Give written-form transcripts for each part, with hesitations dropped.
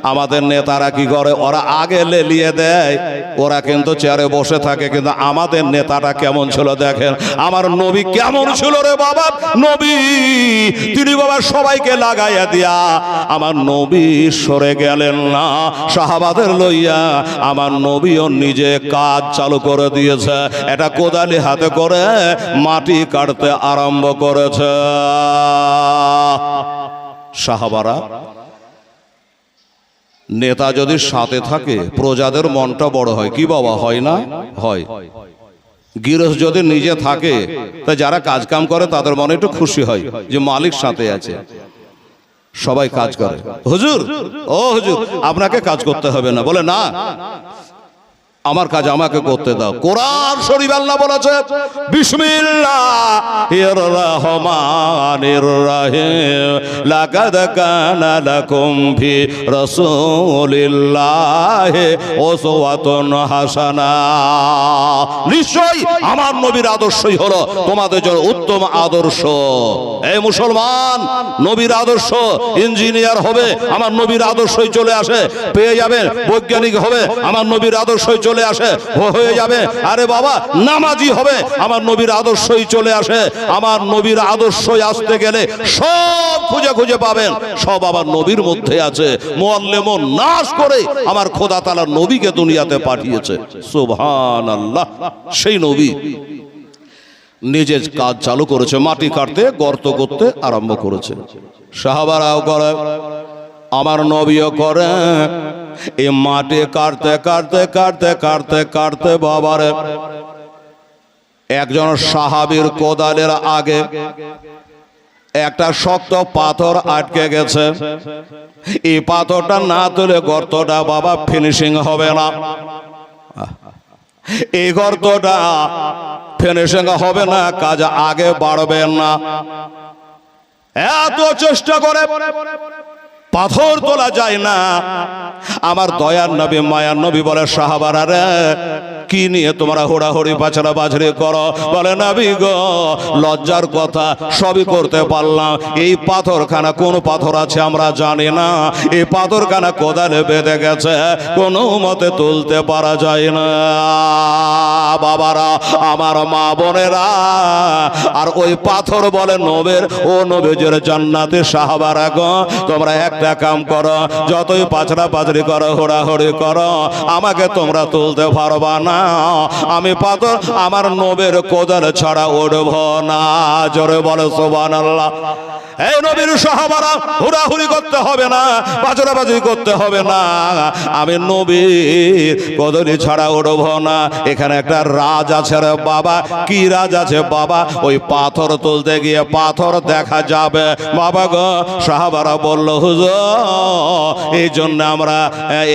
আমাদের নেতারা কি করে, ওরা আগে লেলিয়ে দেয়, ওরা কিন্তু চেয়ারে বসে থাকে। কিন্তু আমাদের নেতাটা কেমন ছিল দেখেন, আমার নবী কেমন ছিল রে বাবা। নবী তিনি বাবা সবাইকে লাগাইয়া দিয়া আমার নবী সরে গেলেন না, সাহাবাদের লইয়া আমার নবীও নিজে কাজ চালু করে দিয়েছে। এটা কোদালি হাতে করে মাটি কাটতে আরম্ভ করেছে। সাহাবারা, নেতা যদি সাথে থাকে প্রজাদের মনটা বড় হয়, কি বাবা হয় না? হয়। গৃহস্থ যদি নিজে থাকে তা যারা কাজ কাম করে তাদের মনে একটু খুশি হয় যে মালিক সাথে আছে, সবাই কাজ করে। হুজুর, ও হুজুর আপনাকে কাজ করতে হবে না, বলে না আমার কাজ আমাকে করতে দাও। কোরআন শরীফ আল্লাহ বলেছে বিসমিল্লাহির রহমানির রহিম লাকাদ কানা লাকুম ফি রাসূলিল্লাহি উসওয়াতুন হাসানা। নিশ্চয়ই আমার নবীর আদর্শই হলো তোমাদের জন্য উত্তম আদর্শ। এই মুসলমান, নবীর আদর্শ ইঞ্জিনিয়ার হবে, আমার নবীর আদর্শই চলে আসে, পেয়ে যাবেন। বৈজ্ঞানিক হবে, আমার নবীর আদর্শই চলে আসে, হয়ে যাবে। আরে বাবা নামাজি হবে, আমার নবীর আদর্শই চলে আসে। আমার নবীর আদর্শই আসতে গেলে সব খুঁজে খুঁজে পাবেন, সব আমার নবীর মধ্যে আছে। মুআল্লিমুন নাস করে আমার খোদা তাআলা নবীকে দুনিয়াতে পাঠিয়েছে। সুবহানাল্লাহ। সেই নবী নিজে কাজ চালু করেছে, মাটি কাটতে গর্ত করতে আরম্ভ করেছে। সাহাবারাও করে, আমার নবীও করে। এই মাটি কাটতে কাটতে কাটতে কাটতে কাটতে বাবারে একজন সাহাবীর কোদালের আগে একটা শক্ত পাথর আটকে গেছে। এই পাথরটা না তুলে গর্তটা বাবা ফিনিশিং হবে না। এই গর্তটা ফিনিশিং হবে না, কাজ আগে বাড়বে না। এত চেষ্টা করে পাথর তোলা যায় না। আমার দয়ার নবী মায়ার নবী বলে, সাহাবারা রে কি নিয়ে তোমরা হোড়াহুড়ি পাছড়া বাছড়ি করো? বলে নবী গো, লজ্জার কথা, সবই করতে পারলাম, এই পাথরখানা কোন পাথর আছে আমরা জানি না। এই পাথরখানা কোদালে বেঁধে গেছে, কোনো মতে তুলতে পারা যায় না। বাবারা, আমার মা বোনেরা, আর ওই পাথর বলে নবীর, ও নবীর জান্নাতে সাহাবারা গো, তোমরা একটা কাম করো, যতই পাছড়া পাছড়ি করো, হোড়াহুড়ি করো, আমাকে তোমরা তুলতে পারবা না। আমি পাথর আমার নবীর কোদাল ছাড়া উঠব না। জোরে বলে সুবহানাল্লাহ। এই নবীর সাহাবারা, হুড়াহুড়ি করতে হবে না, পাছড়াপাছড়ি করতে হবে না, আমি নবীর কোদালি ছাড়া উঠব না। এখানে একটা রাজ আছে রে বাবা। কি রাজ আছে বাবা? ওই পাথর তুলতে গিয়ে পাথর দেখা যাবে বাবা গো। সাহাবারা বলল, হুজুর এই জন্য আমরা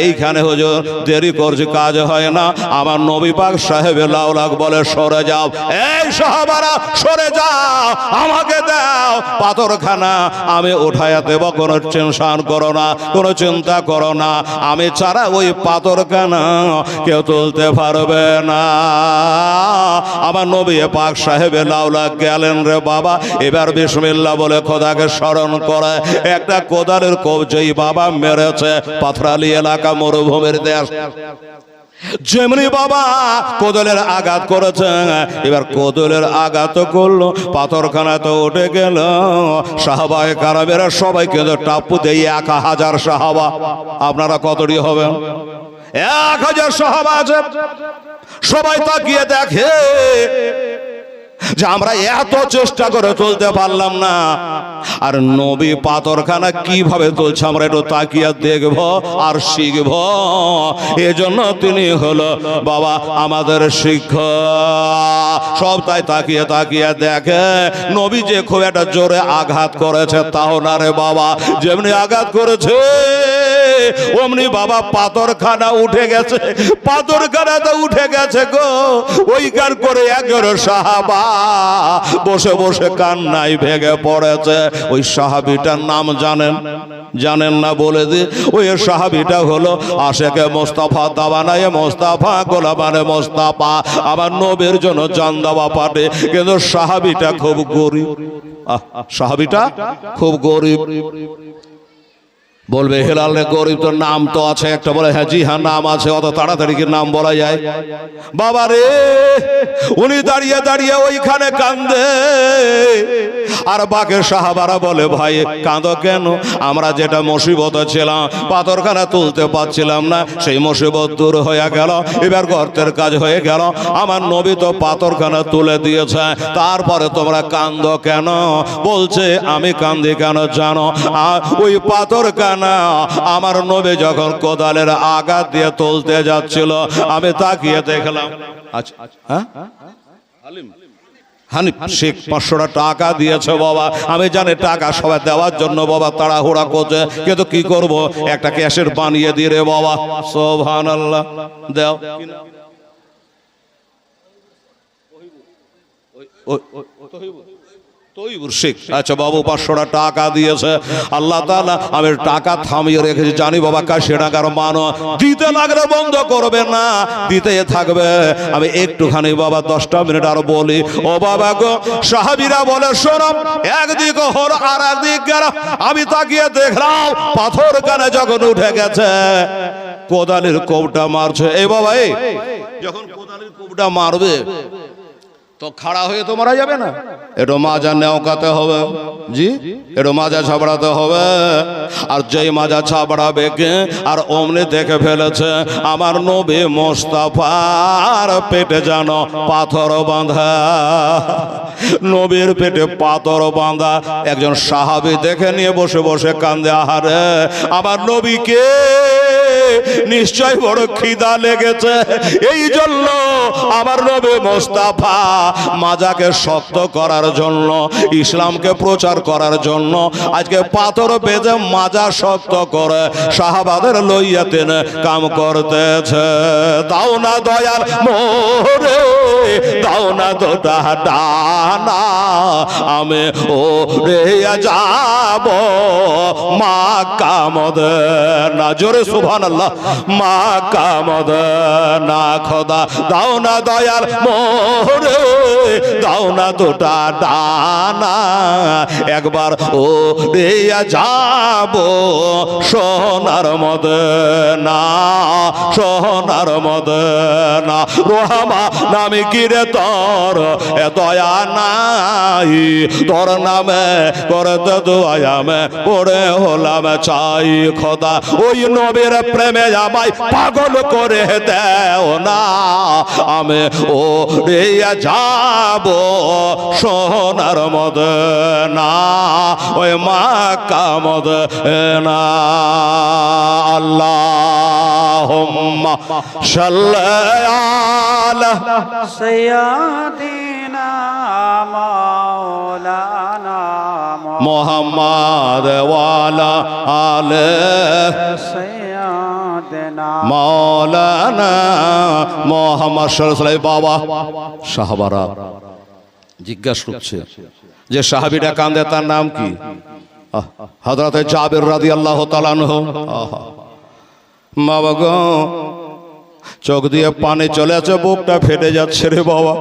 এইখানে হুজুর দেরি করছি, কাজ হয় না। আমার নবী পাক সাহেব লাউলাক বলে, সরে যাও। এই সাহাবারা সরে যাও, আমাকে দাও পাথরখানা, আমি উঠাইয়া দেব, কোনো টেনশন করো না, কোনো চিন্তা করো না, আমি ছাড়া ওই পাথরখানা কেউ তুলতে পারবে না। আমার নবী পাক সাহেব লাউলাক গেলেন রে বাবা। এবার বিসমিল্লাহ বলে খোদাকে স্মরণ করে একটা কোদালের কবজেই বাবা মেরেছে। পাথরালি এলাকা, মরুভূমির দেশ, যেমনি বাবা কোদালের আঘাত করেছে, এবার কোদালের আঘাত করলো, পাথরখানা তো উঠে গেল। সাহাবায়ে কারামেরা সবাই কিন্তু টাপ্পু দেই 1000 সাহাবা। আপনারা কতটি হবেন? 1000 সাহাবা আছে। সবাই তাকিয়ে দেখে যে আমরা এত চেষ্টা করে তুলতে পারলাম না, আর নবী পাথরখানা কিভাবে তুলছে আমরা একটু তাকিয়ে দেখব আর শিখব। এজন্য তিনি হলো বাবা আমাদের শিক্ষক। সব তাই তাকিয়ে তাকিয়ে দেখে নবী যে খুব একটা জোরে আঘাত করেছে তাও না রে বাবা। যেমনি আঘাত করেছে অমনি বাবা পাথরখানা উঠে গেছে। পাথরখানা তো উঠে গেছে গো। ওইখান করে 11 সাহাবা বসে বসে কান্নায় ভেঙে পড়েছে। ওই সাহাবীটার নাম জানেন? জানেন না? বলে দি। ওই সাহাবীটা হলো আশেকে মোস্তফা, দাওয়ানায়ে মোস্তফা, গোলামানে মোস্তফা, আমার নবীর জন্য জান দেওয়া পাটে। কিন্তু সাহাবীটা খুব গরিব। সাহাবীটা খুব গরিব। বলবে হেলাল রে গরিব, তোর নাম তো আছে একটা? বলে হ্যাঁ জি হ্যাঁ নাম আছে। অত তাড়াতাড়ি কি নাম বলা যায়? বাবা রে, উনি দাঁড়িয়ে দাঁড়িয়ে ওইখানে কান্দে, আর বাকি সাহাবারা বলে ভাই কাঁদো কেন? আমরা যেটা মুসিবতে ছিলাম, পাথরখানা তুলতে পারছিলাম না, সেই মুসিবত দূর হয়ে গেল, এবার গর্তের কাজ হয়ে গেল। আমার নবী তো পাথরখানা তুলে দিয়েছে, তারপরে তোমরা কান্দো কেন? বলছে আমি কান্দি কেন জানো? ওই পাথরখানা আমার নবী যখন কোদালের আঘাত দিয়ে তুলতে যাচ্ছিল, আমি তাকিয়ে দেখলাম। আচ্ছা হ্যাঁ, হানিফ শেখ 500 টাকা দিয়েছে বাবা। আমি জানি টাকা সবাই দেওয়ার জন্য বাবা তাড়াহুড়া করছে, কিন্তু কি করব, একটা ক্যাশের বানিয়ে দিয়ে রে বাবা। সুবহানাল্লাহ। দাও আচ্ছা বাবু 500 টাকা দিয়েছে, আল্লাহ তাআলা আমি টাকা থামিয়ে রেখেছি, জানি বাবা কাশি টাকার মানো, দিতে লাগলে বন্ধ করবে না, দিতে থাকবে। আমি একটুখানি বাবা 10টা মিনিট আর বলি। ও বাবা গো, সাহাবীরা বলে শোনো, একদিক হল আর একদিক গেল। আমি তাকিয়ে দেখলাম পাথর কানে যখন উঠে গেছে, কোদালের কোপটা মারছে। এই বাবা, এই যখন কোদালের কোপটা মারবে তো খাড়া হয়ে তো মারা যাবে না, একটু মাজা নেওকাতে হবে। জি, একটু মাজা ছাবড়াতে হবে। আর যেই মাজা ছাবড়াবে কে, আর অমনি দেখে ফেলেছে আমার নবী মোস্তাফার পেটে যেন পাথর বাঁধা। নবীর পেটে পাথর বাঁধা। একজন সাহাবী দেখে নিয়ে বসে বসে কান্দে, আহারে আমার নবীকে নিশ্চয় বড় খিদা লেগেছে, এই জন্য আমার নবী মোস্তাফা মাজাকে শক্ত করার জন্য, ইসলামকে প্রচার করার জন্য আজকে পাথর বেঁধে মাজা শক্ত করে সাহাবাদের লইয়া তিনি কাম করতেছে। দাও না দয়াল মোরে, দাও না দুটা ডানা, আমি ও রে যাব মক্কা মদিনা। জোরে সুবহানাল্লাহ। মক্কা মদিনা খোদা দাও না দয়াল মোরে, দাও না দুটা ডানা, একবার ও রে যাব সোনার মদিনা, সোনার মদিনা। রহমা নামে কিরে তোর দয়া নাই, তোর নামে করতে দোয়ামে পড়ে হলাম চাই খোদা, ওই নবীর প্রেমে আমায় পাগল করে দেও না, আমি ও রে যাব সোনার মদিনা, ওই মক্কা মদিনা। আল্লাহুম্মা সাল্লি আলা সাইয়্যিদিনা মাওলানা মুহাম্মদ ওয়া আলা আলি সাইয়্যিদিনা মাওলানা মুহাম্মদ সাল্লাল্লাহু আলাইহি। বাবা সাহাবারা জিজ্ঞাসা করছে যে সাহাবীটা কান্দে তার নাম কি? হযরত জাবের রাদিয়াল্লাহু তাআলা আনহু। বাবা গো, চোখ দিয়ে পানি চলে আসছে, বুকটা ফেটে যাচ্ছে রে বাবা।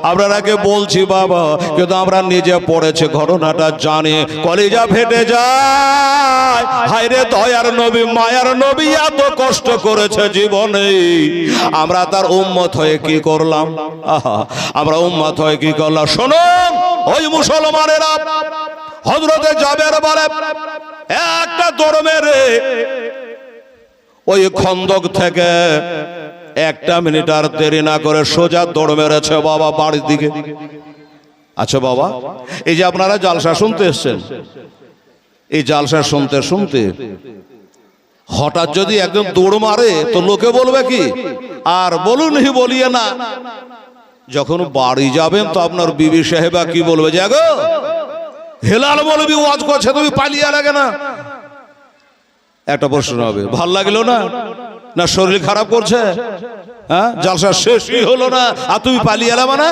আপনারাকে বলছি বাবা, কিন্তু আমরা নিজে পড়েছে ঘটনাটা জানি, কলিজা ফেটে যায়। হায়রে দয়ার নবী, মায়ার নবী এত কষ্ট করেছে জীবনে, আমরা তার উম্মত হয়ে কি করলাম? আমরা উম্মত হয়ে কি করলাম? শুনুন, ওই মুসলমানেরা হযরতে জাবের বলে একটা দৌড় মেরে ওই খন্দক থেকে 1 মিনিট আর দেরি না করে সোজা দৌড় মেরেছে বাবা বাড়ির দিকে। আচ্ছা বাবা, এই যে আপনারা জালসা শুনতে এসছেন, এই জালসা শুনতে শুনতে হঠাৎ যদি একদম দৌড় মারে তো লোকে বলবে কি? আর বলুন হি বলিয়ে না, যখন বাড়ি যাবেন তো আপনার বিবি সাহেবা কি বলবে? যে গো হেলাল বলবি ওয়াজ করছে, তুমি পালিয়ে লাগে না? একটা প্রশ্ন হবে, ভাল লাগলো না? না শরীর খারাপ করছে? হ্যাঁ, জালসা শেষই হলো না আর তুমি পালিয়ে এলা মানে?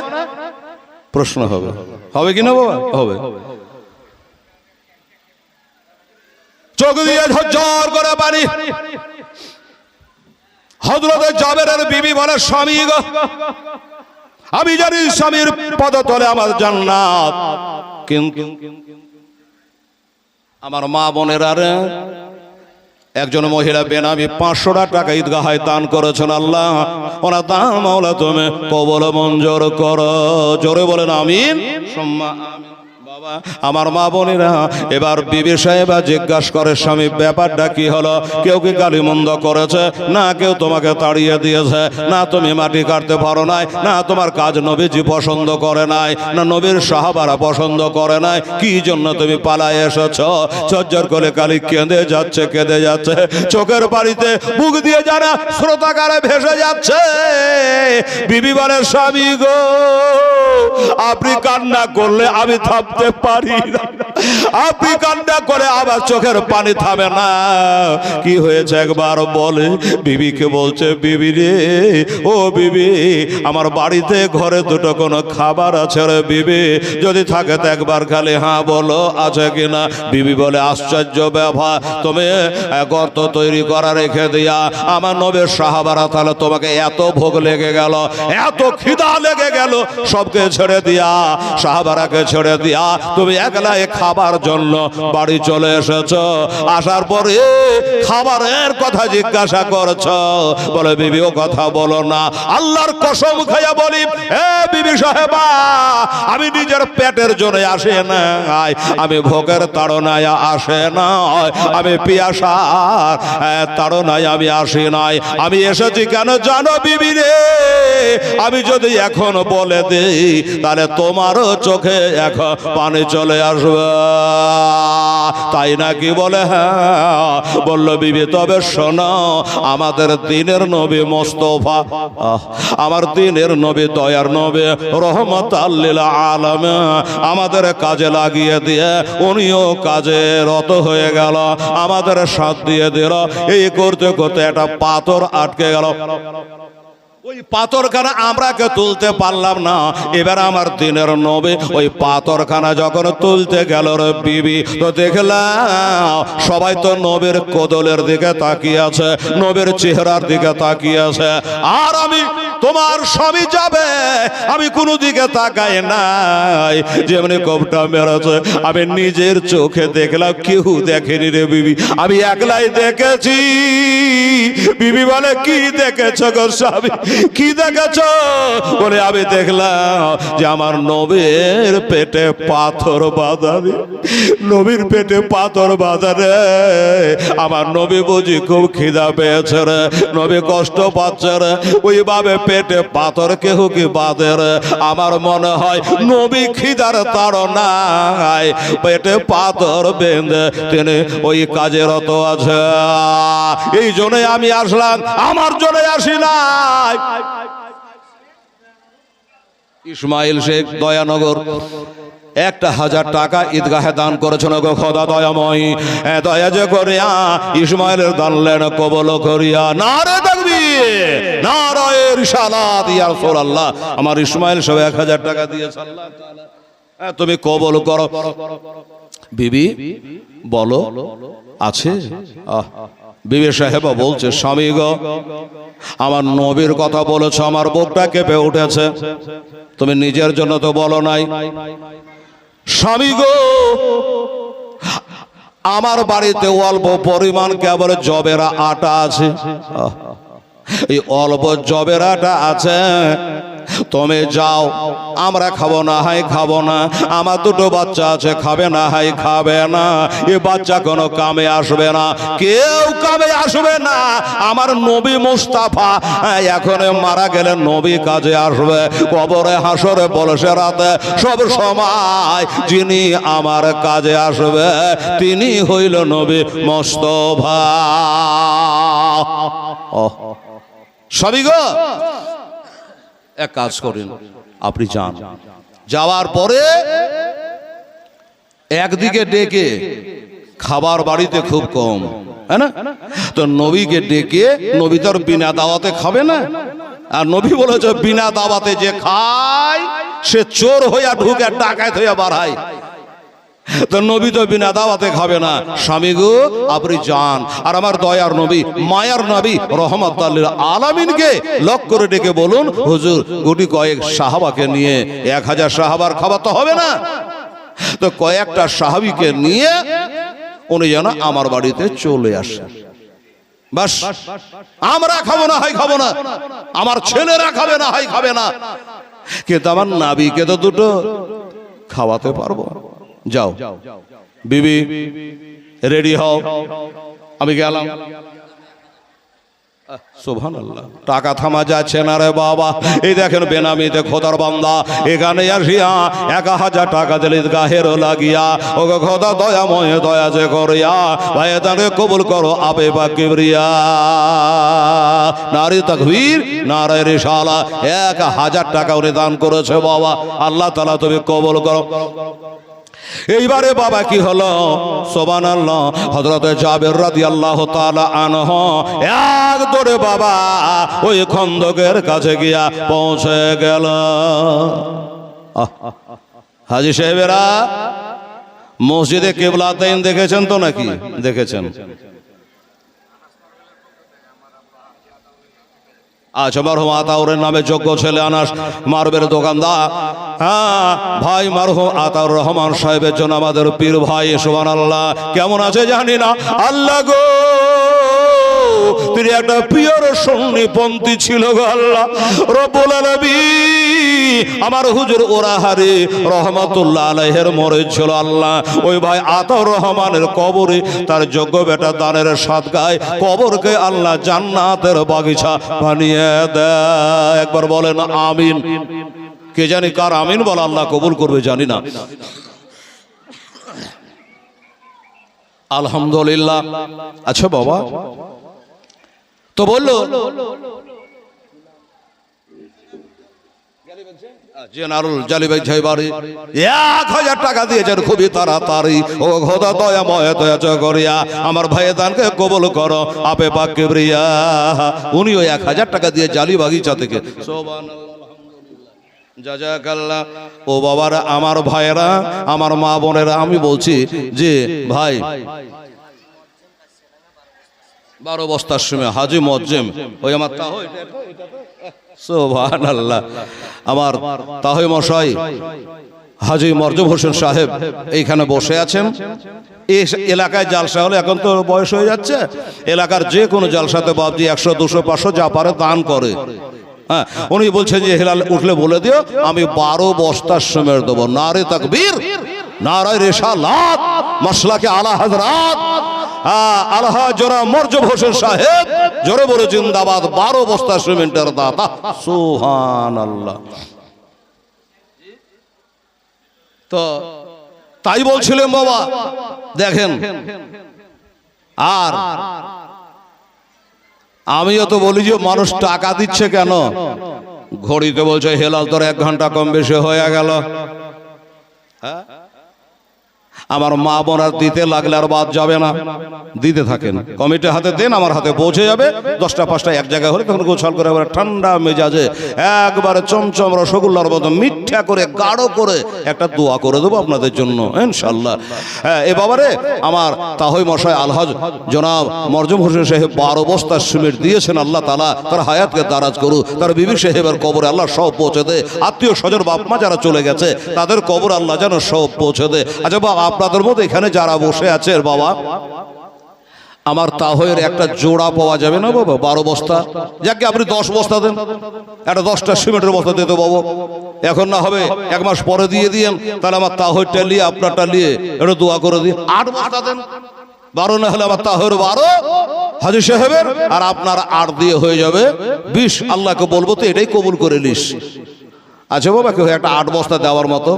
প্রশ্ন হবে, হবে কি না বাবা? হবে। চোখ দিয়ে ঝরঝর করে পানি। হযরতে জাবেরের বিবি বলে, স্বামী গো, আমি জানি স্বামীর পদতলে আমার জান্নাত, কিন্তু আমার মা বোনেরা রে একজন মহিলা বেনামি 500 টাকা ঈদগাহে দান করেছেন। আল্লাহ ওনার দান মাওলা তুমি কবুল মঞ্জুর করো। জোরে বলেন আমিন সুম্মা আমিন। বাবা আমার মা বোনেরা, এবার বিবি সাহেবা জিজ্ঞাসা করে স্বামী ব্যাপারটা কি হলো? কেউ কি গালিমন্দ করেছে? না কেউ তোমাকে তাড়িয়ে দিয়েছে? না তুমি মাটি কাটতে পারো নাই? না তোমার কাজ নবীজি পছন্দ করে নাই? না নবীর সাহাবারা পছন্দ করে নাই? কি জন্য তুমি পালায় এসেছ? চজ্জর করে কালি কেঁদে যাচ্ছে, কেঁদে যাচ্ছে, চোখের পানিতে বুক দিয়ে যারা স্রোতাকারে ভেসে যাচ্ছে। বিবি বলে স্বামী গো, আপনি কান্না করলে আমি থামতে পারি না, আপনি কান্না করে আবার চোখের পানি থামে না। কি হয়েছে একবার বলে। বিবিকে বলছে বিবি রে, ও বিবি আমার বাড়িতে ঘরে দুটো কোনো খাবার আছে রে বিবি, যদি থাকে তো একবার খালি হ্যাঁ বলো আছে কিনা। বিবি বলে আশ্চর্য ব্যাপার, তুমি গর্ত তৈরি করা রেখে দিয়া আমার নবীর সাহাবারা, তাহলে তোমাকে এত ভোগ লেগে গেল, এত খিদা লেগে গেল, সবকে ছেড়ে দিয়া সাহাবারাকে ছেড়ে দিয়া তুমি একলাই খাবার জন্য বাড়ি চলে এসেছো। আসার পরে খাবারের কথা জিজ্ঞাসা করছো। বলে বিবি ও কথা বলো না, আল্লাহর কসম খাইয়া বলি এ বিবি সাহেবা, আমি নিজের পেটের জন্য আসে না, আমি ভোগের তাড়নায় আসে না, আমি পিয়াসার তাড়নায় আমি আসি নাই। আমি এসেছি কেন জানো বিবি রে? আমি যদি এখন বলে দিই তাহলে তোমারও চোখে এখন পানি চলে আসবে, তাই নাকি? বলে হ্যাঁ। বলল বিবি তবে শোনো, আমাদের দিনের নবী মোস্তফা, আমার দিনের নবী দয়ার নবী রহমাতাল লিল আলামিন আমাদের কাজে লাগিয়ে দিয়ে উনিও কাজে রত হয়ে গেল, আমাদের সাথ দিয়ে দিল। এই করতে করতে একটা পাথর আটকে গেল। ওই পাথরখানা আমরা কে তুলতে পারলাম না। এবার আমার দিনের নবী ওই পাথরখানা যখন তুলতে গেল রে বিবি, তো দেখলাম সবাই তো নবীর কোদলের দিকে তাকিয়ে আছে, নবীর চেহারার দিকে তাকিয়ে আছে। আর আমি তোমার স্বামী যাবে, আমি কোনো দিকে তাকাই নাই, যেমনি কোপটা মেরেছে আমি নিজের চোখে দেখলাম, কেউ দেখেনি রে বিবি, আমি একলাই দেখেছি। বিবি বলে কি দেখেছ গো স্বামী, কি দেখেছ? বলে আমি দেখলাম যে আমার নবীর পেটে পাথর বাঁধা রে, নবীর পেটে পাথর বাঁধা রে। আমার নবী বুঝি খুব খিদা পেয়েছে রে, নবী কষ্ট পাচ্ছে রে, ওইভাবে পেটে পাথর কেহ কি বাঁধে রে? আমার মনে হয় নবী খিদার তাড়নায় পেটে পাথর বেঁধে তিনি ওই কাজে রত আছে। এই জন্যই আমি আসলাম, আমার জন্য আসি নাই। ইসমাইল শেখ দয়ানগর 1000 টাকা ঈদগাহে দান করেছেন। গো খোদা দয়াময়, দয়া যে করিয়া ইসমাইলের দান লেন কবল করিয়া। নারে তাকবীর, নারে রিসালাত, ইয়া রাসূলুল্লাহ। আমার ইসমাইল সব 1000 টাকা দিয়েছে আল্লাহ তাআলা, তুমি কবল করো। বিবি বলো আছে? বিবি সাহেবা বলছে স্বামী গো, আমার নবীর কথা বলেছ, আমার বুকটা কেঁপে উঠেছে, তুমি নিজের জন্য তো বলো নাই। স্বামী গো, আমার বাড়িতে অল্প পরিমাণ কেবল জবের আটা আছে, এই অল্প জবের আটা আছে, তুমি যাও, আমরা খাবো না হাই খাবো না, আমার দুটো বাচ্চা আছে, খাবে না হাই খাবে না, এ বাচ্চা কোনো কামে আসবে না, কেউ কামে আসবে না। আমার নবী মুস্তাফা এখন মারা গেলে নবী কাজে আসবে, কবরে হাসরে বলসে রাতে সব সময় যিনি আমার কাজে আসবে তিনি হইল নবী মুস্তাফা। সবই গো এক কাজ করেন, আপনি যান, যাওয়ার পরে একদিকে ডেকে, খাবার বাড়িতে খুব কম, হ্যাঁ না? তো নবীকে ডেকে, নবী তো বিনা দাওয়াতে খাবে না, আর নবী বলেছে বিনা দাওয়াতে যে খায় সে চোর হইয়া ঢুকে ডাকাত হইয়া বাড়ায়। তো নবী তো বিনা দাওয়াতে খাবে না। স্বামী গো আপনি যান, আর আমার দয়ার নবী মায়ার নবী রহমাতুল লিল আলামিনকে লক করে ডেকে বলুন, হুজুর গুটি কয়েক সাহাবাকে নিয়ে, 1000 সাহাবার খাবার তো হবে না, তো কয়েকটা সাহাবীকে নিয়ে উনি যেন আমার বাড়িতে চলে আসে। বাস আমরা খাবো না, হয় খাবো না, আমার ছেলেরা খাবে না, হয় খাবে না, কিন্তু আমার নাবিকে তো দুটো খাওয়াতে পারবো। যাও বিবি রেডি হও, আমি গেলাম। সুবহানাল্লাহ, টাকা থামা যাচ্ছে না রে বাবা। এই দেখেন বেনামিতে খোদার বান্দা এখানে আসিয়া 1000 টাকা দিলে গাহের লাগিয়া, ও খোদা দয়াময় দয়া যে করিয়া ভাই তাকে কবুল করো আপে বা কিবরিয়া। নারী তাকবীর, নারায়ে রিসালা। 1000 টাকা উনি দান করেছে বাবা, আল্লাহ তাআলা তুমি কবুল করো। এইবারে বাবা কি হলো? সুবহানাল্লাহ, হযরত জাবের রাদিয়াল্লাহু তাআলা আনহু এক দৌড়ে বাবা ওই খন্দকের কাছে গিয়া পৌঁছে গেল। হাজী সাহেবেরা মসজিদে কিবলাতাইন দেখেছেন তো নাকি? দেখেছেন? আচ্ছা, মারহুম আতাউরের নামে যোগ্য ছেলে আনাস মারবের দোকানদার। হ্যাঁ ভাই, মারহুম আতাউর রহমান সাহেবের জন্য আমাদের পীর ভাই। সুবহানাল্লাহ, কেমন আছে জানি না। আল্লাহ গো, তিনি একটা পিওর সুন্নিপন্থী ছিল গো আল্লাহ রব্বুল আলামিন। আমার হুজুর ওরাহারি রহমাতুল্লাহ আলাইহির মরিদ ছিল আল্লাহ। ওই ভাই আতাউর রহমানের কবরে তার যোগ্য বেটা দানের সাদগায় কবরকে আল্লাহ জান্নাতের বাগিচা বানিয়ে দেয়। একবার বলেন আমিন। কে জানি কার আমিন বলা আল্লাহ কবুল করবে জানি না। আলহামদুলিল্লাহ। আচ্ছা বাবা, তো বললো জেনারেল জালি ভাই ঝাইবাড়ি 1000 টাকা দিয়েছেন খুবই তাড়াতাড়ি। ও খোদা দয়াময় দয়া করিয়া আমার ভাইয়ের দানকে কবুল করো আপে পাক কিবরিয়া। উনি ওই 1000 টাকা দিয়ে জালি বাগিচা থেকে। জাযাকাল্লাহ। ও বাবারা, আমার ভাইয়েরা, আমার মা বোনেরা, আমি বলছি যে ভাই 12 বস্তার সময় হাজী মুয়াজ্জিম ওই আমার তাহই, সুবহানাল্লাহ, আমার তাহই মশাই হাজী মুয়াজ্জিম হোসেন সাহেব এইখানে বসে আছেন। এই এলাকায় জালসা হলে, এখন তো বয়স হয়ে যাচ্ছে, এলাকার যে কোনো জালসাতে বাবজি 100 200 500 যা পারে দান করে। হ্যাঁ, উনি বলছেন যে হেলাল উঠলে বলে দিও আমি 12 বস্তার সময় দেবো। নারে তাকবীর, নারায়ে রিসালাত, মাসলাকে আলা হযরত আলহা জোরা মুয়াজ্জিম হোসেন সাহেব জোরে বলে জিন্দাবাদ। 12 বস্তা সিমেন্টের দাতা। সুবহানাল্লাহ। তো তাই বলছিলেন বাবা, দেখেন, আর আমিও তো বলি যে মানুষ টাকা দিচ্ছে কেন? ঘড়িতে বলছে হেলাল তোর 1 ঘন্টা কম বেশি হয়ে গেল। হ্যাঁ, আমার মা বোনার দিতে লাগলে আর বাদ যাবে না, দিতে থাকেন। কমিটির হাতে দেন, আমার হাতে পৌঁছে যাবে। 10টা 5টা এক জায়গায় হলে তখন গোছাল করে আবার ঠান্ডা মেজাজে একবারে চমচম রসগোল্লার মতো মিঠা করে গাঢ় করে একটা দোয়া করে দেবো আপনাদের জন্য ইনশাল্লাহ। হ্যাঁ, এ বাবারে আমার তাহই মশাই আলহাজ জনাব মুয়াজ্জিম হোসেন সাহেব 12 বস্তা সিমেন্ট দিয়েছেন। আল্লাহ তাআলা তার হায়াতকে দারাজ করুক, তার বিবি সাহেবের কবরে আল্লাহ সব পৌঁছে দে। আত্মীয় স্বজন বাপ মা যারা চলে গেছে তাদের কবর আল্লাহ যেন সব পৌঁছে দে। আচ্ছা বাবা, আপনাদের মধ্যে এখানে যারা বসে আছে বাবা, আমার তাহয়ের একটা জোড়া পাওয়া যাবে না বাবা? 12 বস্তা, যাকে আপনি 10 বস্তা দেন, একটা 10টা সিমেন্টের বস্তা দিতে বাবু। এখন না হবে 1 মাস পরে দিয়ে দিয়েন, তাহলে আমার তাহয়টা নিয়ে আপনারটা নিয়ে একটু দোয়া করে দিন। 8 বস্তা দেন, 12 না হলে আমার তাহয়ের 12 হাজী সাহেবের, আর আপনার 8 দিয়ে হয়ে যাবে 20। আল্লাহকে বলবো তো এটাই কবুল করে নিস। আচ্ছা বাবা, কেউ একটা 8 বস্তা দেওয়ার মতো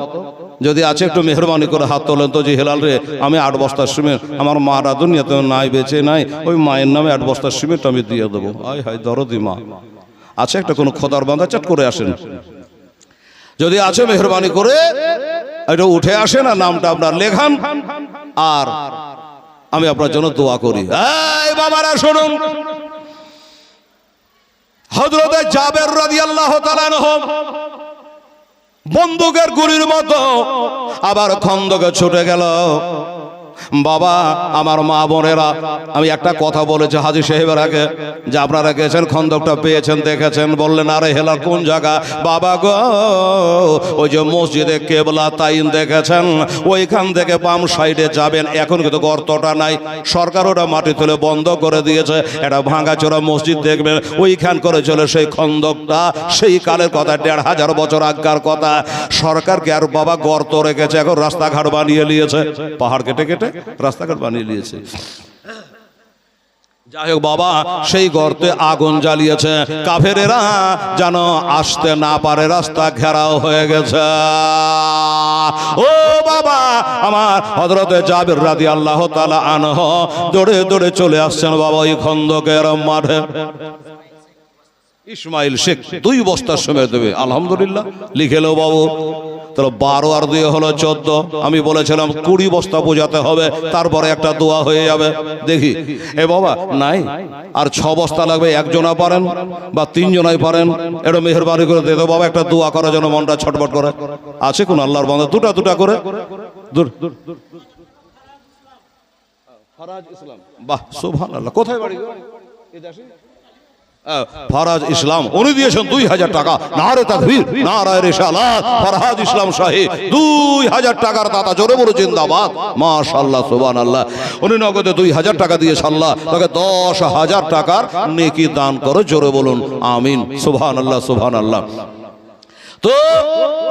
যদি আছে একটু মেহরবানি করে হাত তোলেন তো। যে হেলাল রে, আমি 8 বস্তার সিমেন্ট, আমার মারা দুনিয়াতে নাই, বেঁচে নাই, ওই মায়ের নামে 8 বস্তার সিমেন্ট আমি দিয়ে দেবো। আয় হায় দরদি মা আছে, একটা কোনো খোদার বান্দা চাট করে আসেন যদি আছে, মেহরবানি করে এটা উঠে আসেন আর নামটা আপনার লেখান, আর আমি আপনার জন্য দোয়া করি। এই বাবারা শুনুন, হযরত জাবের রাদিয়াল্লাহু তাআলা আনহু বন্দুকের গুলির মতো আবার খন্দকে ছুটে গেল। বাবা আমার মা বোনেরা, আমি একটা কথা বলেছি হাজী সাহেবের আগে যে আপনারা গেছেন খন্দকটা পেয়েছেন দেখেছেন, বললেন আরে হেলা কোন জায়গা? বাবা গো ওই যে মসজিদে কেবলা তাইন দেখেছেন, ওইখান থেকে বাম সাইডে যাবেন, এখন কিন্তু গর্তটা নাই, সরকার ওটা মাটি তুলে বন্ধ করে দিয়েছে, এটা ভাঙাচোরা মসজিদ দেখবেন, ওইখান করে চলে সেই খন্দকটা, সেই কালের কথা, ১৫০০ বছর আগকার কথা। সরকারকে আর বাবা গর্ত রেখেছে, এখন রাস্তাঘাট বানিয়ে নিয়েছে, পাহাড় কেটে কেটে রাস্তাঘাট বানিয়ে নিয়েছে। যাই হোক বাবা, সেই গর্তে আগুন জ্বালিয়েছে, কাফেরেরা যেন আসতে না পারে, রাস্তা ঘেরাও হয়ে গেছে। ও বাবা আমার হযরতে জাবির রাদিয়াল্লাহু তাআলা আনহু দৌড়ে দৌড়ে চলে আসছেন বাবা ওই খন্দকের মাঠে। ইসমাইল শেখ 2 বস্তা সময় দেবে, আলহামদুলিল্লাহ লিখে লো বাবু। তাহলে 12 আর 2 হলো 14, আমি বলেছিলাম 20 বস্তা বোঝাতে হবে, তারপরে একটা দোয়া হয়ে যাবে। দেখি এ বাবা নাই, আর 6 বস্তা লাগবে, একজনা পারেন বা 3 জনাই পারেন, এটা মেহেরবানি করে দে বাবা, একটা দোয়া করার জন্য মনটা ছটফট করে। আছে কোন আল্লাহর বান্দা? দুটা করে দূর। ফরাজ ইসলাম, বাহ সুবহানাল্লাহ। কোথায় বাড়ি? ফরাজ ইসলাম, উনি দিয়েছেন 2000 টাকা। নারে তাকবীর, নারায়ে রিসালাত। ফরাজ ইসলাম সাহেব 2000 টাকার দাতা, জোরে বলো জিন্দাবাদ, মাশাআল্লাহ সুবহানাল্লাহ। উনি নগদে 2000 টাকা দিয়েছেন, আল্লাহ তাকে 10,000 টাকার নেকি দান করো, জোরে বলুন আমিন, সুবহানাল্লাহ সুবহানাল্লাহ। তো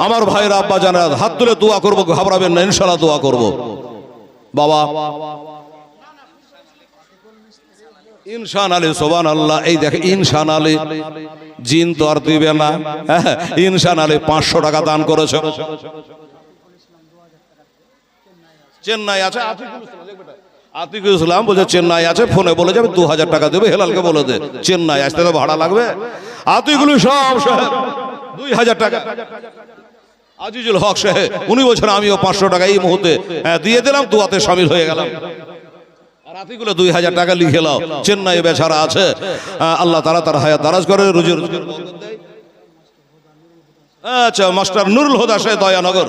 আমার ভাইরা আব্বা জানেরা হাত তুলে দোয়া করবো, ঘাবড়াবেন না, ইনশাআল্লাহ দোয়া করব। বাবা ইনসান আলী, সুবহানাল্লাহ। এই দেখে ইনসান আলী, জিন তো আর দিবে না, ইনসান আলী 500 টাকা দান করেছে। চেন্নাই আছে আতিকুল ইসলাম, বলছে চেন্নাই আছে, ফোনে বলে যাবে 2000 টাকা দেবে, হেলালকে বলে দে, চেন্নাই আসতে তো ভাড়া লাগবে। আতিকুল ইসলাম সাহেব 2000 টাকা। আজিজুল হক সাহেব উনি বলছেন আমিও 500 টাকা এই মুহূর্তে দিয়ে দিলাম, দোয়াতে শামিল হয়ে গেলাম। রাতিগুলো 2000 টাকা লিখে লাও, চেন্নাই বেচারা আছে, আল্লাহ তাআলা তার হায়াত দারাজ করে, রুজি বরকত দেয়। আচ্ছা, মাস্টার নুরুল হুদা সাহেব দয়ানগর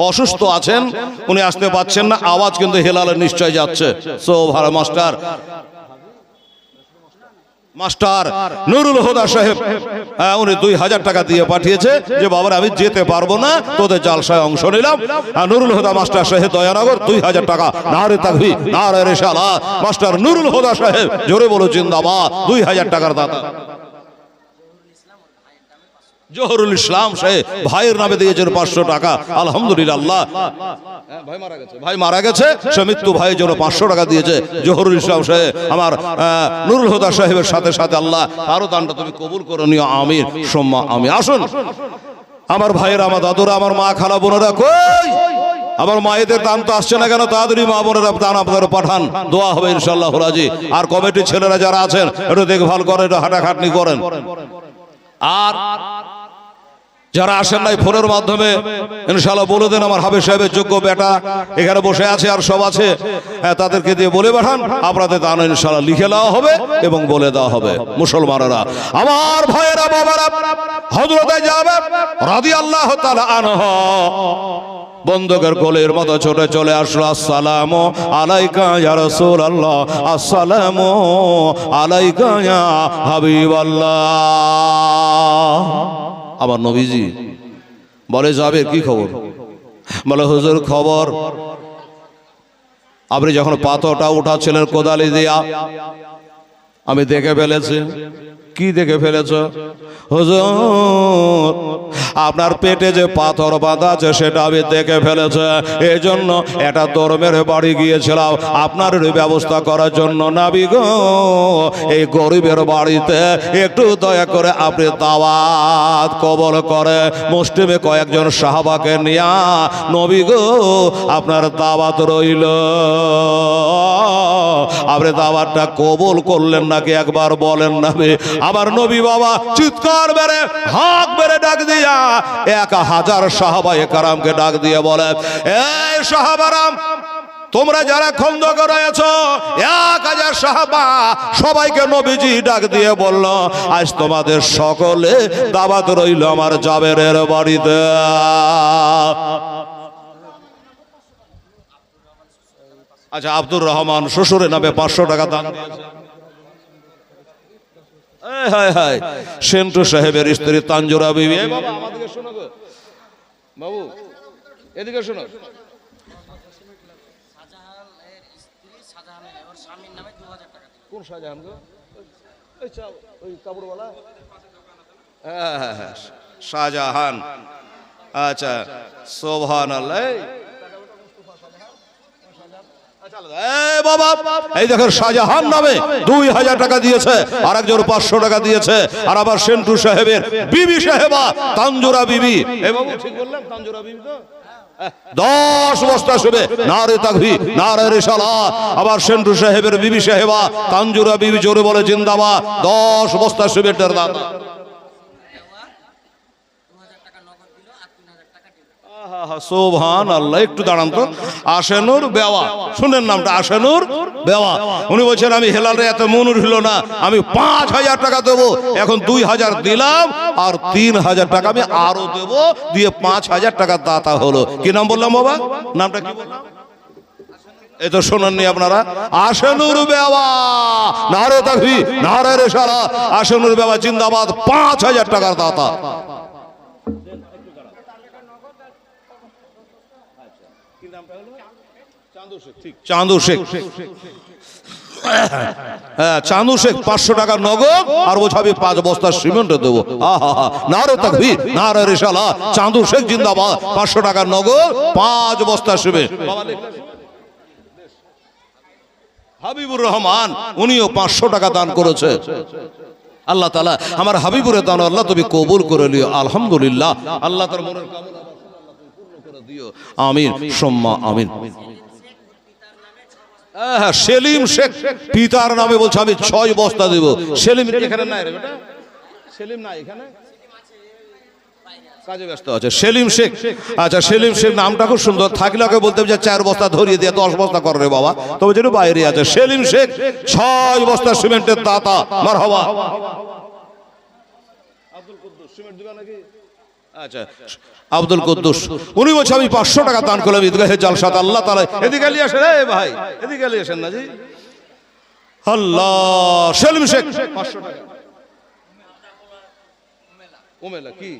অসুস্থ আছেন, উনি আসতে পাচ্ছেন না, আওয়াজ কিন্তু হেলালে নিশ্চয় যাচ্ছে। সো ভালো মাস্টার নুরুল হুদা সাহেব, উনি 2000 টাকা দিয়ে পাঠিয়েছে যে বাবার আমি যেতে পারবো না, তোদের জালসায় অংশ নিলাম। নুরুল হুদা মাস্টার সাহেব দয়ানগর 2000 টাকা। নারে তাকবীর, নারে রিসালাত। মাস্টার নুরুল হুদা সাহেব, জোরে বলো জিন্দাবাদ, 2000 টাকার দাতা। জহরুল ইসলাম সাহেব ভাইয়ের নামে দিয়েছেন 500 টাকা, আলহামদুলিল্লাহ। ভাই মারা গেছে, সে মৃত্যু ভাইয়ের জন্য 500 টাকা দিয়েছে জহরুল ইসলাম সাহেব। আমার নুরুল হুদা সাহেবের সাথে সাথে আল্লাহ আরো দানটা তুমি কবুল করে নিও, আমিন সুম্মা আমিন। আসুন আমার ভাইয়ের, আমার দাদুরা, আমার মা খালা বোনেরা, কই আমার মায়েদের দান তো আসছে না কেন? তাড়াতাড়ি মা বোনেরা দান আপনারা পাঠান, দোয়া হবে ইনশাআল্লাহ রাজি। আর কমিটির ছেলেরা যারা আছেন একটু দেখভাল করেন, একটু হাঁটাখাটনি করেন। আর যারা আসেন নাই ফোনের মাধ্যমে ইনশাআল্লাহ বলে দেন, আমার হাবিব সাহেবের যোগ্য বেটা এখানে বসে আছে আর সব আছে, তাদেরকে দিয়ে বলে পাঠান, আপনাদের দান ইনশাআল্লাহ লিখে দেওয়া হবে এবং বলে দেওয়া হবে। মুসলমানেরা, আমার ভাইয়েরা, বাবারা, হযরত জাবের রাদিয়াল্লাহু তাআলা আনহু বন্দুকের গোলের মতো ছোটে চলে আসলো। আসসালামু আলাইকা ইয়া রাসূলুল্লাহ, আসসালামু আলাইকা ইয়া হাবিবাল্লাহ। আমার নবীজি বলে, যাবে কি খবর? বলে হুজুর খবর, আপনি যখন পাথরটা উঠাচ্ছিলেন কোদালি দিয়া, আমি দেখে ফেলেছি। কি দেখে ফেলেছ? হুজুর আপনার পেটে যে পাথর বাঁধা আছে সেটা আমি দেখে ফেলেছে, এই জন্য এটা ধর্মের বাড়ি গিয়েছিলাম আপনার ব্যবস্থা করার জন্য। নবী গো, এই গরিবের বাড়িতে একটু দয়া করে আপনি দাওয়াত কবল করে মুসলিমে কয়েকজন সাহাবাকে নিয়া, নবী গো আপনার দাওয়াত রইল। আপনি দাওয়াতটা কবুল করলেন নাকি একবার বলেন না। আমার নবী বাবা চিৎকার মেরে হাত মেরে ডাক দিয়া 1000 সাহাবায়ে কেরামকে ডাক দিয়ে বলে, এই সাহাবারাম, তোমরা যারা খন্দকে রয়েছো 1000 সাহাবা, সবাইকে নবীজি ডাক দিয়ে বলল, আজ তোমাদের সকলে দাওয়াত রইল আমার জাবেরের বাড়িতে। আচ্ছা, আব্দুর রহমান শ্বশুরের নামে 500 টাকা দান দিয়েছে। সেন্টু সাহেবের স্ত্রী তানজুরা বিবি। বাবা আমাদেরকে শোনো গো, বাবু এদিকে শোনো। কোন শাহজাহান গো? ওই কাপড়ওয়ালা? হ্যাঁ, শাহজাহান। আচ্ছা, সুবহানাল্লাহ। বাবা এই দেখেন, শাহজাহান নামে 2000 টাকা দিয়েছে, আর একজন 500 টাকা দিয়েছে। আর আবার সেন্টু সাহেবের বিবি সাহেবা তানজুরা বিবি। এই বাবু ঠিক বললাম? তানজুরা বিবি তো 10 বস্তা শুবে নারে তাকবীর নারে রিসালাত। আবার সেন্টু সাহেবের বিবি সাহেবা তানজুরা বিবি জোরে বলে জিন্দাবাদ। 10 বস্তা শুবের দাদা। সুবহানাল্লাহ। একটু দাঁড়ান তো। আশেনুর বেওয়া, শুনেন নামটা, আশেনুর বেওয়া। উনি বলছেন আমি হেলালে এত মনুর হলো না, আমি 5000 টাকা দেবো। এখন 2000 দিলাম, আর 3000 টাকা আমি আরো দেবো, দিয়ে 5000 টাকা দাতা হলো। কি নাম বললাম বাবা? নামটা কি বললাম? এই তো শোনেননি আপনারা? আশেনুর বেওয়া নারে তাকবীর নারে রিসালাত। আশেনুর বেওয়া জিন্দাবাদ, 5000 টাকার দাতা। চাঁদু শেখ। হ্যাঁ, চাঁদু শেখ 500 টাকা নগদ, আর বলছে আমি 5 বস্তা সিমেন্ট দেবো। নারে তাকবীর নারে রিসালাত। চাঁদু শেখ জিন্দাবাদ, 500 টাকা নগদ, 5 বস্তা সিমেন্ট। হাবিবুর রহমান উনিও 500 টাকা দান করেছে। আল্লাহ তাআলা আমার হাবিবুরের দান আল্লাহ তুমি কবুল করে নিও। আলহামদুলিল্লাহ। আল্লাহ তার মনের কামনা পূর্ণ করে দিও। আমিন সুম্মা আমিন। সেলিম শেখ পিতার নামে বলছে আমি 6 বস্তা দেব। সেলিম এখানে নাই রে বেটা, সেলিম নাই এখানে, কাজে ব্যস্ত আছে। সেলিম শেখ। আচ্ছা, সেলিম শেখ নামটা খুব সুন্দর, থাকলে ওকে বলতে যে 4 বস্তা ধরিয়ে দিয়ে 10 বস্তা কর রে বাবা, তবে যেন বাইরে আছে। সেলিম শেখ 6 বস্তা সিমেন্টের দাতা। মারহাবা। আব্দুল কুদ্দুস সিমেন্ট দিবা নাকি? আচ্ছা, আব্দুল কুদ্দুস উনি বলছে আমি 500 টাকা দান করলাম ঈদগাহে জালসাত। আল্লাহ তাআলা এদিকে এলি আসেন, এই ভাই এদিকে এলি আসেন না জি। আল্লাহ। সেলিম শেখ 500 টাকা। উমেলা কি?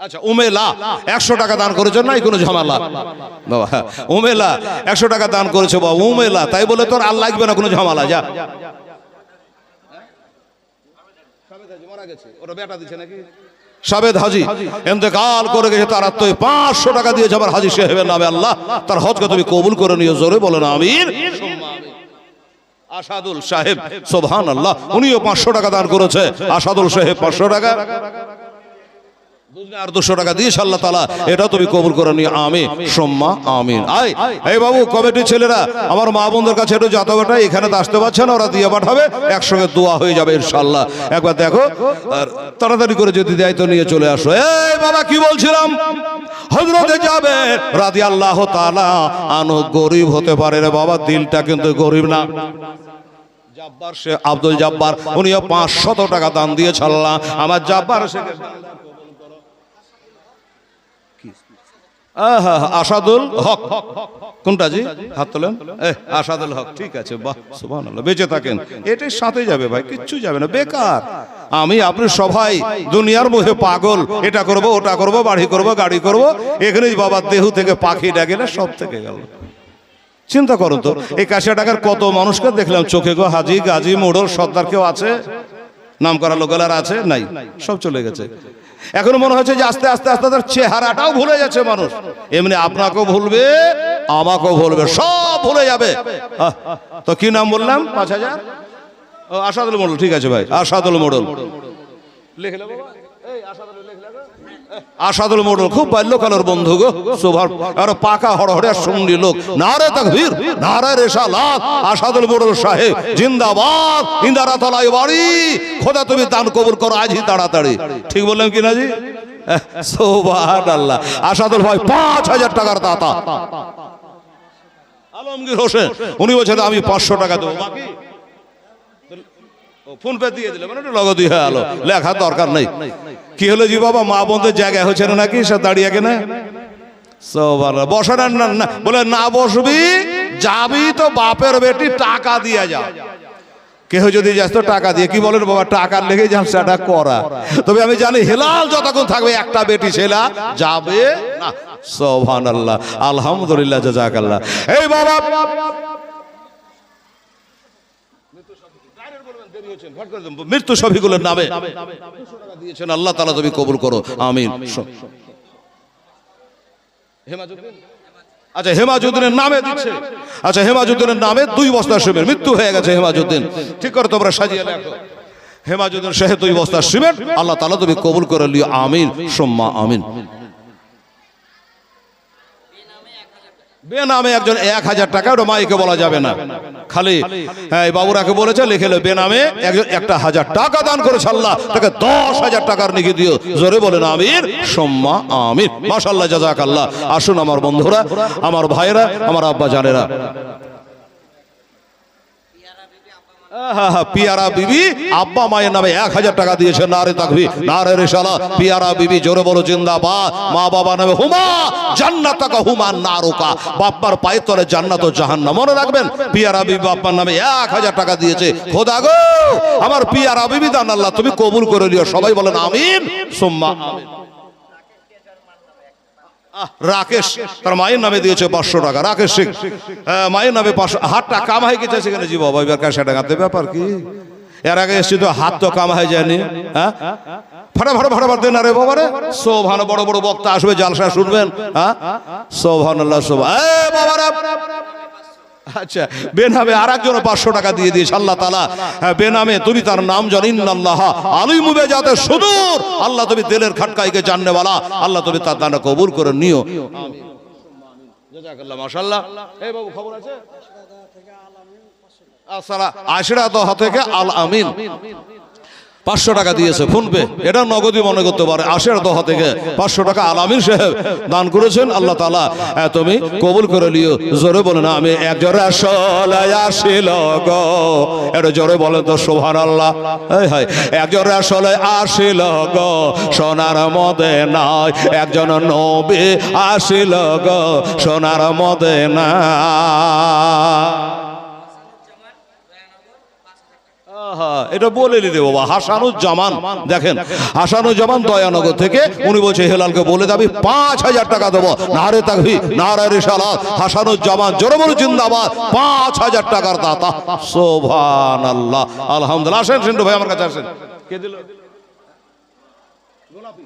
আচ্ছা, উমেলা 100 টাকা দান করেছে, নাই কোনো ঝামেলা বাবা। উমেলা 100 টাকা দান করেছে বাবা। উমেলা তাই বলে তোর আর লাগবে না কোনো ঝামেলা। যা মারা গেছে, ওরা বেটা দিচ্ছে নাকি? সাবেদ হাজি ইন্তেকাল করে গেছে, তার আত্মীয় 500 টাকা দিয়েছে আমার হাজি সাহেবের নামে। আল্লাহ তার হজকে তুমি কবুল করে নিও। জোরে বলেন আমিন। আসাদুল সাহেব সুবহানাল্লাহ উনিও 500 টাকা দান করেছে। আসাদুল সাহেব 500 টাকা, আর 200 টাকা দিয়েছে। আল্লাহ তাআলা এটা তুমি কবুল করে নিও। আমিন সুম্মা আমিন। এই বাবু কমিটি ছেলেরা আমার মা বোনদের কাছে একটু যাতে বেটা, এখানে তো আসতে পারছে না, ওরা দিয়ে পাঠাবে, একসঙ্গে দোয়া হয়ে যাবে ইনশাআল্লাহ। একবার দেখো, আর তাড়াতাড়ি করে যদি দেয় তো নিয়ে চলে আসো। এই বাবা কি বলছিলাম, হযরত জাবের রাদিয়াল্লাহু তাআলা আনহু গরীব হতে পারে রে বাবা, দিলটা কিন্তু গরীব না। জাব্বার শেখ আব্দুল জাব্বার উনিও 500 টাকা দান দিয়েছে। আল্লাহ আমার জাব্বার শেখ আসাদুল হক। কোনটা জি? হাত তোলেন। আসাদুল হক, ঠিক আছে, বাহ সুবহানাল্লাহ। বেঁচে থাকেন, এটার সাথে যাবে ভাই, কিচ্ছু যাবে না, বেকার। আমি আপনি সবাই দুনিয়ার মোহে পাগল, এটা করব ওটা করব, বাড়ি করব গাড়ি করব, এখানেই বাবার দেহ থেকে পাখি ডাকে না, সব থেকে গেল। চিন্তা করুন তো, এই 80 টাকার কত মানুষকে দেখলাম চোখে গো, হাজি গাজী মোড়ল সর্দার কেউ আছে? নাম করা লোকের আছে? নাই, সব চলে গেছে। এখন মনে হচ্ছে যে আস্তে আস্তে আস্তে তার চেহারাটাও ভুলে যাচ্ছে মানুষ। এমনি আপনাকেও ভুলবে, আমাকেও ভুলবে, সব ভুলে যাবে। তো কি নাম বললাম? 5000। আসাদুল মোড়ল, ঠিক আছে ভাই, আসাদুল মোড়ল লিখলে বাবা। এই আসাদুল লিখলে, আসাদুল মোড়ল খুব বাল্যকালের বন্ধু গো, সোভার আর পাকা হড়হড়ে শুনলি লোক। নারে তাকবীর নারে রিসালাত। আসাদুল মোড়ল সাহেব জিন্দাবাদ। ইন্দারাতলায় বাড়ি। খোদা তুমি দান কবুল করো আজই তাড়াতাড়ি। ঠিক বললাম কি না জি? সুবহানাল্লাহ। আসাদুল ভাই 5000 টাকার দাতা। আলমগীর হোসেন উনি বলছেন আমি 500 টাকা দেবো, বাকি ফোন পে দিয়ে দিলে মানে নগদ হয়ে গেল, লেখার দরকার নেই। কি হলো জি বাবা, মা বোনদের জায়গা হচ্ছে না নাকি? সে দাঁড়িয়ে কেনে বসে না, বলে না বসবি যাবি তো বাপের বেটি টাকা দিয়ে যা। কেহ যদি যাস তো টাকা দিয়ে, কি বলেন বাবা, টাকার লেগে জালসাটা করা। তবে আমি জানি হেলাল যতক্ষণ থাকবে একটা বেটি ছেলা যাবে না। সুবহানাল্লাহ, আলহামদুলিল্লাহ, জাযাকাল্লাহ। এই বাবা মৃত্যু সফিকুলের নামে দিয়েছেন, আল্লাহ তাআলা তুমি কবুল করো, আমিন। আচ্ছা, হেমাজুদ্দিনের নামে দিচ্ছে। আচ্ছা, হেমাজুদ্দিনের নামে 2 বস্তা সিমেন্ট, মৃত্যু হয়ে গেছে হেমাজুদ্দিন, ঠিক করে তোমরা সাজিয়ে লেখো। হেমাজুদ্দিন সাহেব 2 বস্তা সিমেন্ট, আল্লাহ তাআলা তুমি কবুল করে লিও, আমিন সুম্মা আমিন। বেনামে একজন 1000 টাকা, ওটা মাইকে বলা যাবে না, খালি হ্যাঁ বাবুরাকে বলেছে লিখে লো, বেনামে একজন 1000 টাকা দান করেছে, আল্লাহ তাকে 10,000 টাকার নেকি দিও। জোরে বলেন আমিন সুম্মা আমিন। মাশাআল্লাহ, জাযাকাল্লাহ। আসুন আমার বন্ধুরা, আমার ভাইরা, আমার আব্বা জানেরা, পিয়ারা বিবি আব্বা মায়ের নামে 1000 টাকা দিয়েছে। নারে তাকবীর, নারে রিসালাত। পিয়ারা বিবি জোরে বলো জিন্দাবাদ। মা বাবা নামে হুমা জান্নাতাকা হুমা নারুকা, বাপ্পার পায়ের তলে জান্নাত ও জাহান্নাম। মনে রাখবেন, পিয়ারা বিবি বাপ্পার নামে 1000 টাকা দিয়েছে। খোদা গো, আমার পিয়ারা বিবি দান আল্লাহ তুমি কবুল করে নিও। সবাই বলেন আমিন সুম্মা আমিন। রাকেশ তার মায়ের নামে দিয়েছে 500 টাকা। রাকেশ সিং মায়ের নামে 500। হাতটা কাম হয়ে গেছে সেখানে, জি বাবা এবার 100 টাকা দেবে। ব্যাপার কি, এর আগে এসছি তো হাত তো কাম হয়ে যায়নি। হ্যাঁ, ফাটাফাট দেন আরে বাবা রে। সোভান বড় বড় বক্তা আসবে, জালসা শুনবেন। হ্যাঁ, সুবহানাল্লাহ, বাবারা। আচ্ছা, বেনামে আরেকজন 500 টাকা দিয়ে দিয়েছে আল্লাহ তাআলা। বেনামে তুমি তার নাম জানো, ইন্নাল্লাহ আলিমু বিজাতি সুদূর, আল্লাহ তুমি দিলের খাটকাইকে জাননে वाला, আল্লাহ তুমি তার দান কবুল করে নিও, আমিন জাযাকাল্লাহ। মাশাআল্লাহ। এই বাবু খবর আছে? আসসালাম আশরাদহ থেকে আল আমিন 500 টাকা দিয়েছে, ফোন পে, এটা নগদই মনে করতে পারে। আশরাদহ থেকে 500 টাকা আল আমিন সাহেব দান করেছেন, আল্লাহ তাআলা তুমি কবুল করে নিও। জোরে বলেন আমি। একজন রাসূল আসিল গো, এটা জোরে বলেন তো সুবহানাল্লাহ। এই হায়, একজন রাসূল আসিল গো সোনার মদিনায়, একজন নবী আসিল গো সোনার মদিনায়। এটা বলে দিতে বাবা। হাসানুজ্জামান, দেখেন হাসানুজ্জামান দয়ানগর থেকে, উনি বলছে হেলালকে বলে দেবে 5000 টাকা দেবো। নারে তাকবীর, নারে রিসালাত। হাসানুজ্জামান জোরে বলে জিন্দাবাদ, 5000 টাকার দাতা। সুবহানাল্লাহ, আলহামদুলিল্লাহ। আসেন সিন্টু ভাই আমার কাছে আসেন। কে দিল? গোলাপি।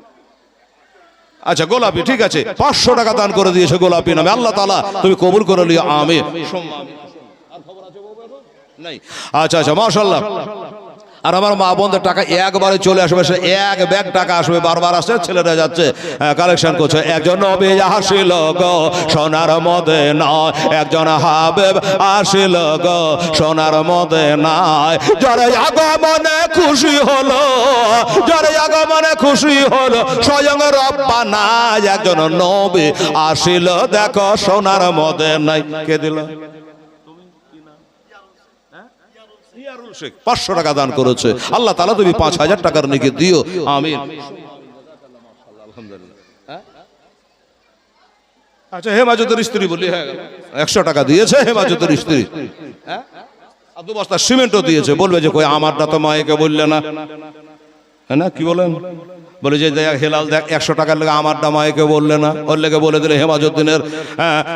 আচ্ছা, গোলাপি, ঠিক আছে। 500 টাকা দান করে দিয়েছে গোলাপি নামে, আল্লাহ তাআলা তুমি কবুল করে নিও, আমিন। আচ্ছা আচ্ছা, মাশাআল্লাহ। আর আমার মা বোনদের টাকা একবারে চলে আসবে, সে 1 ব্যাগ টাকা আসবে, বারবার আসছে, ছেলেরা যাচ্ছে কালেকশন করছে। একজন নবী আসিল গো সোনার মদিনায়, একজন হাবিব আসিল গো সোনার মদিনায়। যারা আগমনে খুশি হলো, যারা আগমনে খুশি হলো, স্বয়ং রব্বানা একজন নবী আসিল দেখো সোনার মদিনায়। কে দিল? 500 টাকা দান করেছে, আল্লাহ তাআলা তুমি 5000 টাকার নেকি দিও, আমিন। আচ্ছা, হেমাজুদ্দিনের স্ত্রী বলি হয়ে গেল, 100 টাকা দিয়েছে হেমাজুদ্দিনের স্ত্রী। হ্যাঁ, 2 বস্তা সিমেন্টও দিয়েছে। বলবে যে কই আমারটা তো মায়েকে বললে না, হ্যাঁ না, কি বলেন? বলে যে দেখ হেলাল, দেখ 100 টাকার লেগে আমার দামাইকে বললে না, ওর লেগে বলে দিলে হেমাজুদ্দিনের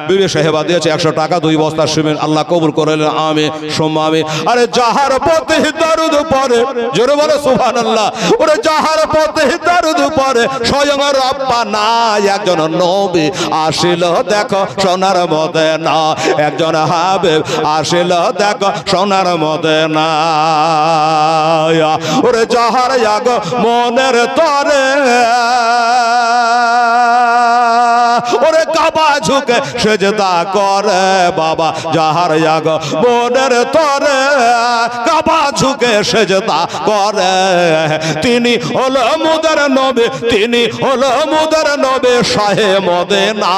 বিবি সাহেবা দিয়েছে 100 টাকা, 2 বস্তা সিমেন্ট, আল্লাহ কবুল করলেন, আমি সোম্মা আমি। আরে যাহার পথে দরুদ পড়ে, জোরে বলে সুবহানাল্লাহ। ওরে যাহার পথে দরুদ পড়ে, স্বয়ং রব্বানা একজন নবী আসিল দেখো সোনার মদিনা, একজন হাবিব আসিল দেখো সোনার মদিনা। ওরে যাহার জাগ মনের তরে, ওরে কাবা ঝুঁকে সেজদা করে বাবা, যাহার জাগ মনের তরে কাবা ঝুঁকে সেজদা করে, তিনি হলো মুদের নবী, তিনি হলো মুদের নবী শাহে মদিনা।